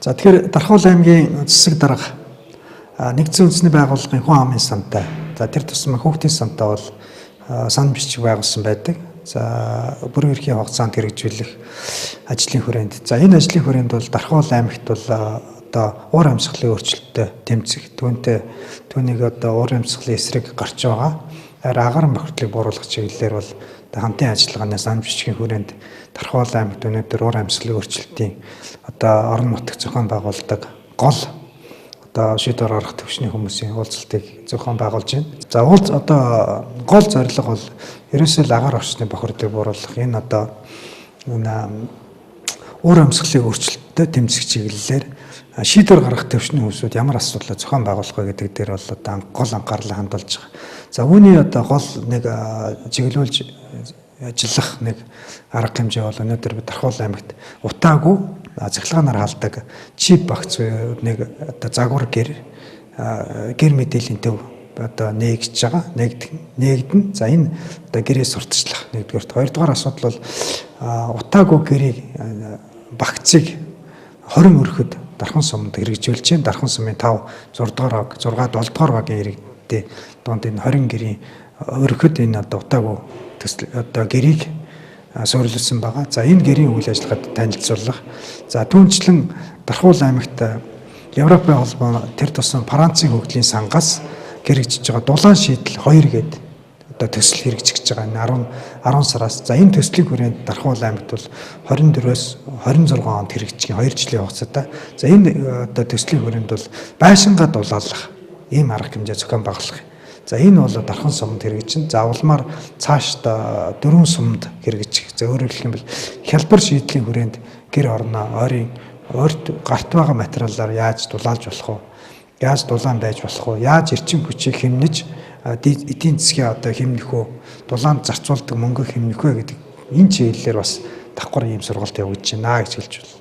За тэгэхээр Дархуул аймгийн засаг дарга нэгдсэн үндэсний байгууллагын хүн амын сантай. За тэр тусмаа хүүхдийн сантай бол сан бичиг байгуулсан байдаг. За бүрэн эрхийн хугацаанд хэрэгжүүлэх ажлын хүрээнд. За энэ ажлын хүрээнд бол Дархуул аймагт бол одоо уур амьсгалын өөрчлөлтөд тэмцэх түүнийг одоо уур амьсгалын эсрэг гарч байгаа. Агаар бохирдлыг бууруулах чиглэлээр бол хамтын ажиллагааны сан бичгийн хүрээнд Дархуул аймагт өнөөдөр уур амьсгалын өөрчлөлтийн одоо орон нутаг зохион байгуулдаг гол одоо шийдвэр гаргах төвчний хүмүүсийн уулзалтыг зохион байгуулж байна. За одоо гол зорилго бол ерөөсөө л агаар орчны бохирдлыг бууруулах энэ одоо уур амьсгалын өөрчлөлтөд тэмцэх чиглэлээр шийдвэр гаргах төвчний хүмүүсүүд ямар асуудлыг зохион байгуулах вэ гэдэг дээр бол одоо гол анхаарлаа хандуулж байгаа. За үүний одоо гол нэг чиглүүлж ажиллах нэг арга хэмжээ бол өнөөдөр Дархуул аймагт утаагүй цахилгаанаар халдаг чип багц нэг одоо загвар гэр мэдээллийн төв одоо нээгдэж байгаа. Нээгдэн. За энэ одоо гэрээ сурталчлах нэгдүгээр. Хоёрдугаар асуудал бол утаагүй гэрийг багцыг 20 өрхөд Дархан сумд хэрэгжүүлж байна. Дархан сумын 5, 6 дугаар, 7 дугаар багийн иргэдийн донд энэ 20 гэрийн өрхөд энэ одоо утаагүй одоо гэрийг суурилсан байгаа. За энэ гэрийн үйл ажиллагаанд танилцуулах. За түүнчлэн Дархуул аймагт Европын холбоо тэр тусам Францын хөгжлийн сангаас хэрэгжиж байгаа дулаан шийдэл 2 гэдэг одоо төсөл хэрэгжиж байгаа. 10 сараас. За энэ төслийн хүрээнд Дархуул аймагт бол 24-өөс 26 онд хэрэгжих 2 жилийн хугацаатай. За энэ одоо төслийн хүрээнд бол байшингаа дулаалах ийм арга хэмжээ зохион байгуулах. За энэ бол Дархан сумд хэрэгжин. За улмаар цаашдаа 4 сумд хэрэгжих. За өөрөөр хэлэх юм бол хялбар шийдлийн хүрээнд гэр орноо ойрт гарт байгаа материалаар яаж дулаалж болох вэ? Яаж дулаан байж болох вэ? Яаж эрчим хүчийг хэмнэж эдийн засгийн одоо хэмнэх үү? Дулаанд зарцуулдаг мөнгө хэмнэх үү гэдэг энэ чиглэлээр бас давхар ийм сургалт явуулж байна гэж хэлж байна.